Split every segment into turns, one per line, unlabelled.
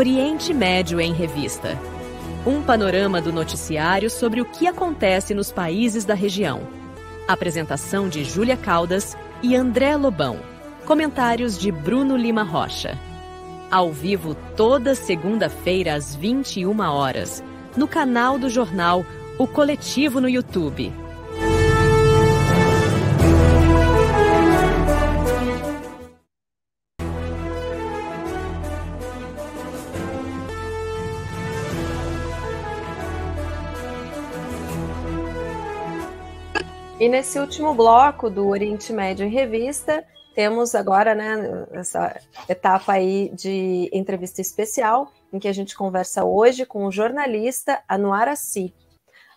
Oriente Médio em Revista. Um panorama do noticiário sobre o que acontece nos países da região. Apresentação de Júlia Caldas e André Lobão. Comentários de Bruno Lima Rocha. Ao vivo toda segunda-feira às 21 horas, no canal do jornal O Coletivo no YouTube.
E nesse último bloco do Oriente Médio em Revista, temos agora, essa etapa aí de entrevista especial, em que a gente conversa hoje com o jornalista Anwar Assi.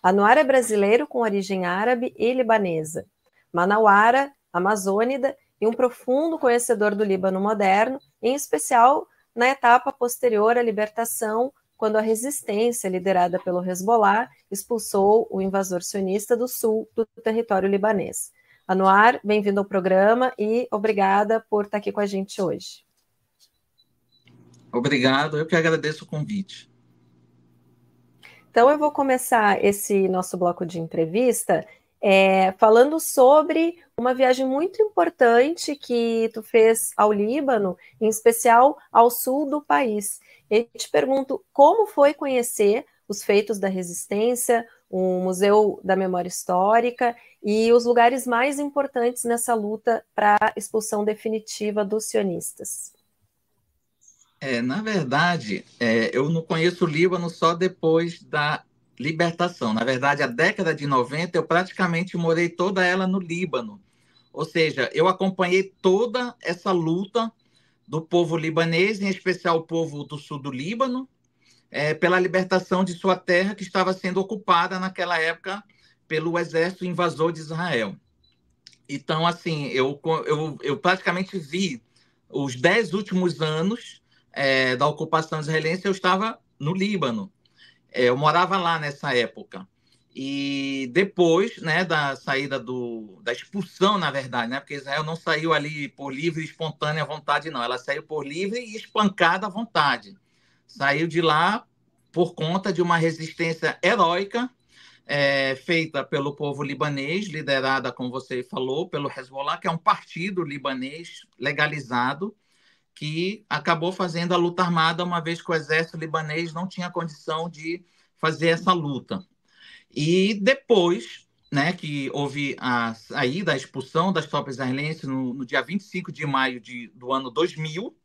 Anwar é brasileiro com origem árabe e libanesa, manauara, amazônida e um profundo conhecedor do Líbano moderno, em especial na etapa posterior à libertação, quando a resistência liderada pelo Hezbollah expulsou o invasor sionista do sul do território libanês. Anwar, bem-vindo ao programa e obrigada por estar aqui com a gente hoje.
Obrigado, eu que agradeço o convite.
Então eu vou começar esse nosso bloco de entrevista falando sobre uma viagem muito importante que tu fez ao Líbano, em especial ao sul do país. Eu te pergunto, como foi conhecer os feitos da resistência, o Museu da Memória Histórica e os lugares mais importantes nessa luta para a expulsão definitiva dos sionistas?
Na verdade, eu não conheço o Líbano só depois da libertação. Na verdade, a década de 90, eu praticamente morei toda ela no Líbano. Ou seja, eu acompanhei toda essa luta do povo libanês, em especial o povo do sul do Líbano, pela libertação de sua terra, que estava sendo ocupada naquela época pelo exército invasor de Israel. Então, assim, eu praticamente vi os 10 últimos anos da ocupação israelense, eu estava no Líbano. Eu morava lá nessa época. E depois, da saída da expulsão, na verdade, porque Israel não saiu ali por livre e espontânea vontade, não. Ela saiu por livre e espancada à vontade. Saiu de lá por conta de uma resistência heróica feita pelo povo libanês, liderada, como você falou, pelo Hezbollah, que é um partido libanês legalizado, que acabou fazendo a luta armada, uma vez que o exército libanês não tinha condição de fazer essa luta. E depois, que houve a saída, a expulsão das tropas israelenses no dia 25 de maio do ano 2000,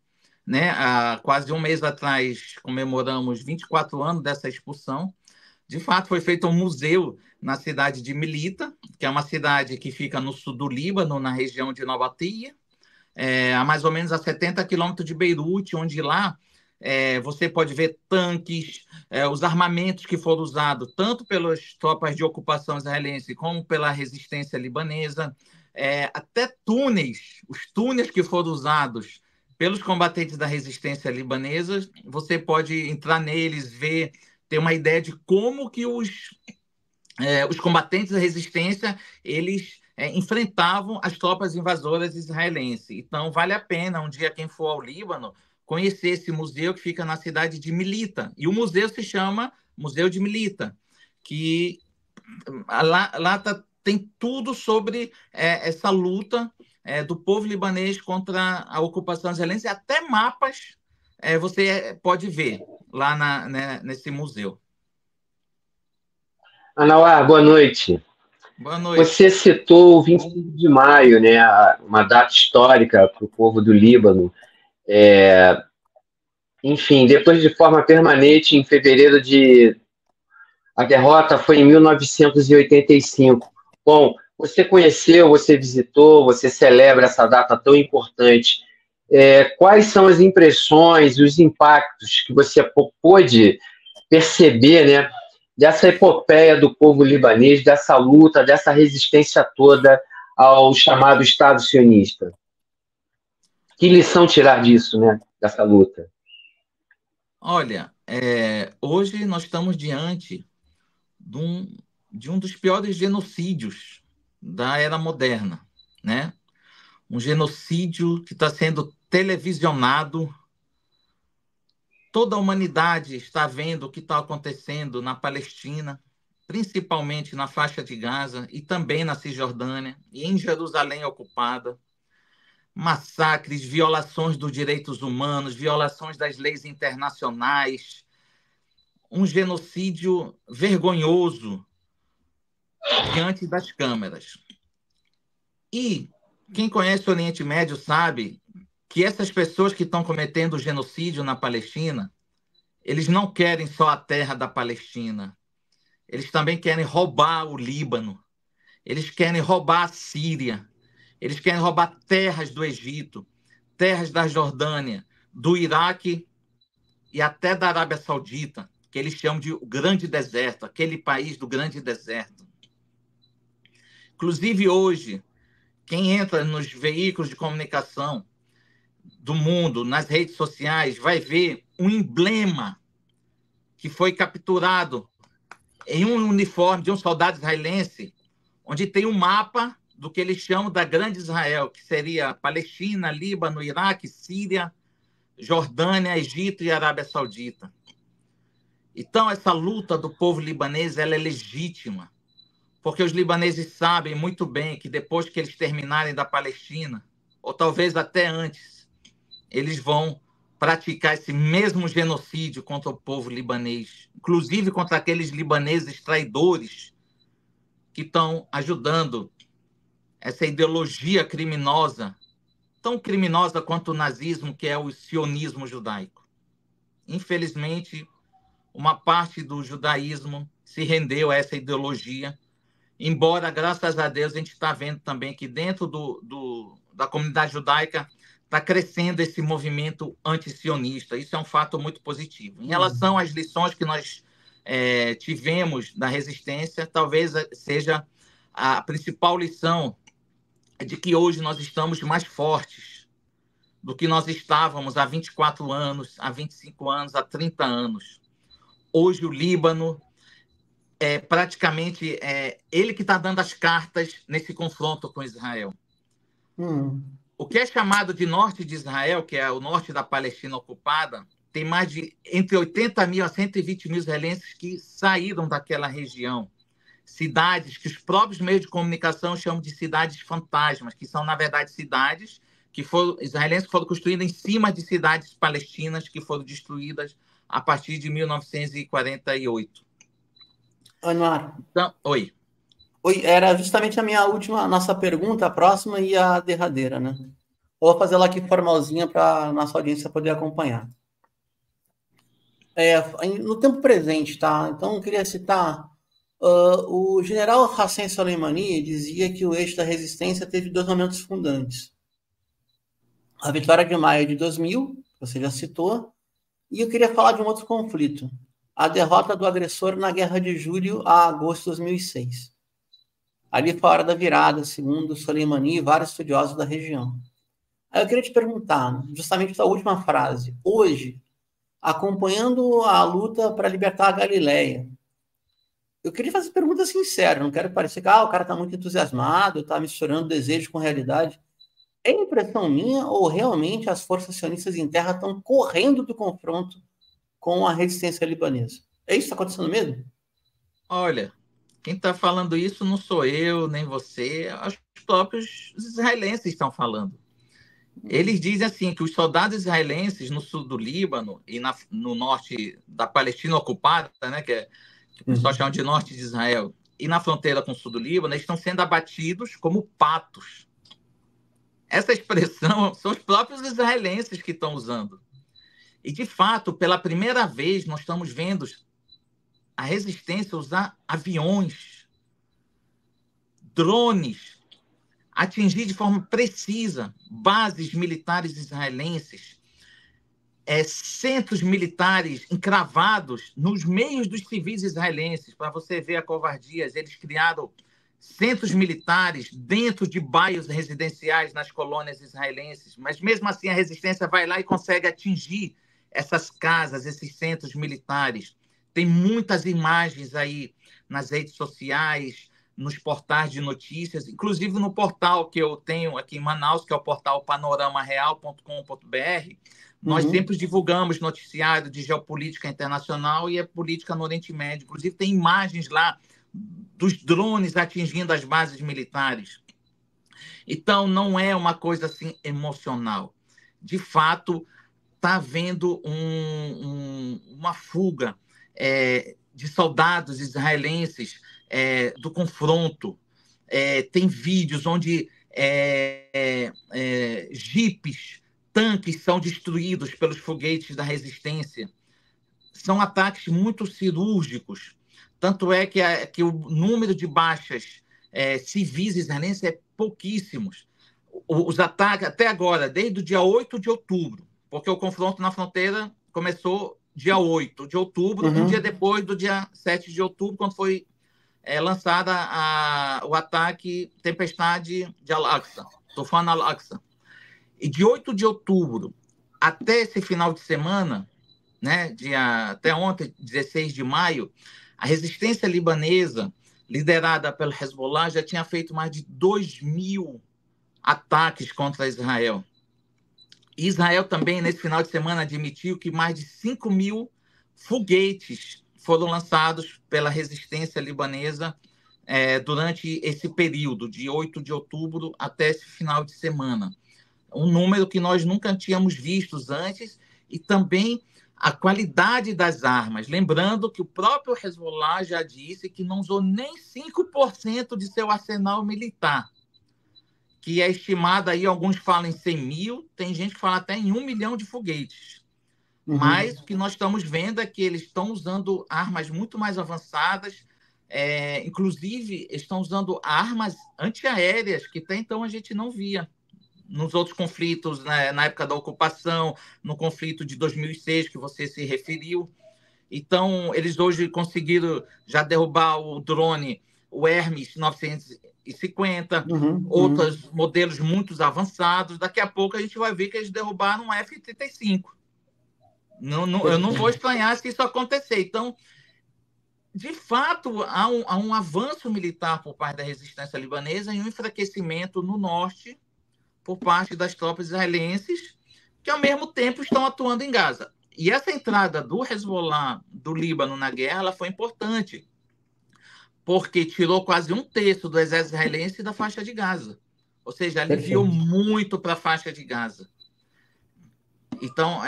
há quase um mês atrás comemoramos 24 anos dessa expulsão. De fato, foi feito um museu na cidade de Milita, que é uma cidade que fica no sul do Líbano, na região de Nabatia, a mais ou menos a 70 quilômetros de Beirute, onde lá você pode ver tanques, os armamentos que foram usados tanto pelas tropas de ocupação israelense como pela resistência libanesa, até túneis, os túneis que foram usados pelos combatentes da resistência libanesa, você pode entrar neles, ver, ter uma ideia de como que os combatentes da resistência, eles enfrentavam as tropas invasoras israelenses. Então, vale a pena, um dia, quem for ao Líbano, conhecer esse museu que fica na cidade de Milita. E o museu se chama Museu de Milita, que lá tem tudo sobre essa luta do povo libanês contra a ocupação israelense, até mapas você pode ver lá nesse museu.
Anwar, boa noite.
Boa noite.
Você citou o 25 de maio, uma data histórica para o povo do Líbano. Enfim, depois de forma permanente, em fevereiro a derrota foi em 1985. Bom, você conheceu, você visitou, você celebra essa data tão importante. Quais são as impressões, os impactos que você pôde perceber, dessa epopeia do povo libanês, dessa luta, dessa resistência toda ao chamado Estado sionista? Que lição tirar disso, dessa luta?
Olha, hoje nós estamos diante de um dos piores genocídios da era moderna, Um genocídio que está sendo televisionado Toda a humanidade está vendo o que está acontecendo na Palestina, principalmente na faixa de Gaza e também na Cisjordânia e em Jerusalém ocupada. Massacres, violações dos direitos humanos, violações das leis internacionais, um genocídio vergonhoso diante das câmeras. E quem conhece o Oriente Médio sabe que essas pessoas que estão cometendo genocídio na Palestina, eles não querem só a terra da Palestina, eles também querem roubar o Líbano, eles querem roubar a Síria, eles querem roubar terras do Egito, terras da Jordânia, do Iraque e até da Arábia Saudita, que eles chamam de o Grande Deserto, aquele país do Grande Deserto. Inclusive, hoje, quem entra nos veículos de comunicação do mundo, nas redes sociais, vai ver um emblema que foi capturado em um uniforme de um soldado israelense, onde tem um mapa do que eles chamam da Grande Israel, que seria Palestina, Líbano, Iraque, Síria, Jordânia, Egito e Arábia Saudita. Então, essa luta do povo libanês ela é legítima, porque os libaneses sabem muito bem que depois que eles terminarem da Palestina, ou talvez até antes, eles vão praticar esse mesmo genocídio contra o povo libanês, inclusive contra aqueles libaneses traidores que estão ajudando essa ideologia criminosa, tão criminosa quanto o nazismo, que é o sionismo judaico. Infelizmente, uma parte do judaísmo se rendeu a essa ideologia, embora, graças a Deus, a gente está vendo também que dentro da comunidade judaica está crescendo esse movimento antisionista. Isso é um fato muito positivo. Em relação às lições que nós tivemos da resistência, talvez seja a principal lição de que hoje nós estamos mais fortes do que nós estávamos há 24 anos, há 25 anos, há 30 anos. Hoje o Líbano praticamente ele que está dando as cartas nesse confronto com Israel. O que é chamado de norte de Israel, que é o norte da Palestina ocupada, tem mais de entre 80 mil a 120 mil israelenses que saíram daquela região. Cidades que os próprios meios de comunicação chamam de cidades fantasmas, que são, na verdade, cidades israelenses que foram construídas em cima de cidades palestinas que foram destruídas a partir de 1948.
Anuar.
Então, oi.
Oi, era justamente a nossa pergunta, a próxima e a derradeira, né? Vou fazer ela aqui formalzinha para a nossa audiência poder acompanhar. No tempo presente, tá? Então, eu queria citar o general Hassan Soleimani dizia que o eixo da resistência teve 2 momentos fundantes. A vitória de maio de 2000, que você já citou, e eu queria falar de um outro conflito, a derrota do agressor na Guerra de Julho a agosto de 2006. Ali foi a hora da virada, segundo Soleimani e vários estudiosos da região. Aí eu queria te perguntar, justamente essa última frase, hoje, acompanhando a luta para libertar a Galileia, eu queria fazer pergunta sincera, não quero parecer que o cara está muito entusiasmado, está misturando desejo com realidade. É impressão minha ou realmente as forças sionistas em terra estão correndo do confronto com a resistência libanesa? É isso que está acontecendo mesmo?
Olha, quem está falando isso não sou eu, nem você, os próprios israelenses estão falando. Eles dizem assim que os soldados israelenses no sul do Líbano e no norte da Palestina ocupada, né, que o pessoal chama de norte de Israel, e na fronteira com o sul do Líbano, eles estão sendo abatidos como patos. Essa expressão são os próprios israelenses que estão usando. E, de fato, pela primeira vez, nós estamos vendo a resistência usar aviões, drones, atingir de forma precisa bases militares israelenses, centros militares encravados nos meios dos civis israelenses. Para você ver a covardia, eles criaram centros militares dentro de bairros residenciais nas colônias israelenses, mas mesmo assim a resistência vai lá e consegue atingir essas casas, esses centros militares. Tem muitas imagens aí nas redes sociais, nos portais de notícias, inclusive no portal que eu tenho aqui em Manaus, que é o portal panoramareal.com.br. Nós sempre divulgamos noticiário de geopolítica internacional e a política no Oriente Médio. Inclusive, tem imagens lá dos drones atingindo as bases militares. Então, não é uma coisa assim emocional. De fato, está havendo uma fuga de soldados israelenses do confronto. Tem vídeos onde jipes, tanques são destruídos pelos foguetes da resistência. São ataques muito cirúrgicos. Tanto é que o número de baixas civis israelenses é pouquíssimos. Os ataques, até agora, desde o dia 8 de outubro, porque o confronto na fronteira começou dia 8 de outubro, um dia depois do dia 7 de outubro, quando foi lançada o ataque Tempestade de Al-Aqsa, Tufan Al-Aqsa. E de 8 de outubro até esse final de semana, né, até ontem, 16 de maio, a resistência libanesa, liderada pelo Hezbollah, já tinha feito mais de 2.000 ataques contra Israel. Israel também, nesse final de semana, admitiu que mais de 5.000 foguetes foram lançados pela resistência libanesa durante esse período, de 8 de outubro até esse final de semana. Um número que nós nunca tínhamos visto antes, e também a qualidade das armas. Lembrando que o próprio Hezbollah já disse que não usou nem 5% de seu arsenal militar, que é estimado aí, alguns falam em 100.000, tem gente que fala até em 1 milhão de foguetes. Mas o que nós estamos vendo é que eles estão usando armas muito mais avançadas, inclusive estão usando armas antiaéreas, que até então a gente não via nos outros conflitos, né, na época da ocupação, no conflito de 2006, que você se referiu. Então, eles hoje conseguiram já derrubar o drone, o Hermes 950, outros modelos muito avançados. Daqui a pouco a gente vai ver que eles derrubaram um F-35. Eu não vou estranhar se isso acontecer. Então, de fato, há um avanço militar por parte da resistência libanesa e um enfraquecimento no norte por parte das tropas israelenses, que ao mesmo tempo estão atuando em Gaza. E essa entrada do Hezbollah, do Líbano, na guerra, ela foi importante, porque tirou quase 1/3 do exército israelense da faixa de Gaza. Ou seja, aliviou muito para a faixa de Gaza. Então,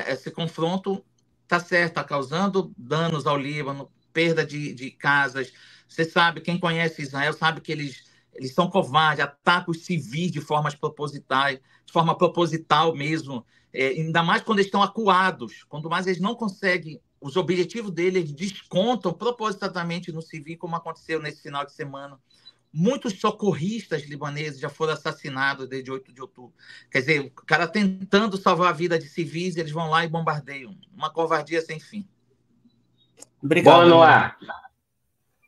esse confronto está certo, está causando danos ao Líbano, perda de casas. Você sabe, quem conhece Israel sabe que eles são covardes, atacam os civis de forma proposital mesmo, ainda mais quando eles estão acuados, quando mais eles não conseguem, os objetivos deles, eles descontam propositadamente no civil, como aconteceu nesse final de semana. Muitos socorristas libaneses já foram assassinados desde 8 de outubro. Quer dizer, o cara tentando salvar a vida de civis, eles vão lá e bombardeiam. Uma covardia sem fim.
Obrigado. Bom, Noah,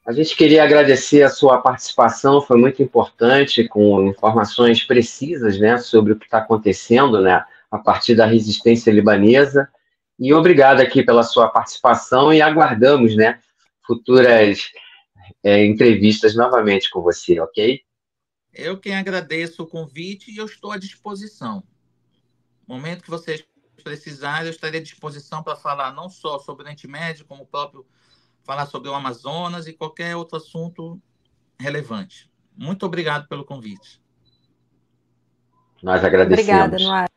a gente queria agradecer a sua participação, foi muito importante, com informações precisas, né, sobre o que está acontecendo, né, a partir da resistência libanesa. E obrigado aqui pela sua participação e aguardamos, né, futuras entrevistas novamente com você, ok?
Eu quem agradeço o convite e eu estou à disposição. No momento que vocês precisarem, eu estarei à disposição para falar não só sobre o Oriente Médio, como o próprio falar sobre o Amazonas e qualquer outro assunto relevante. Muito obrigado pelo convite.
Nós agradecemos.
Obrigada, Noah.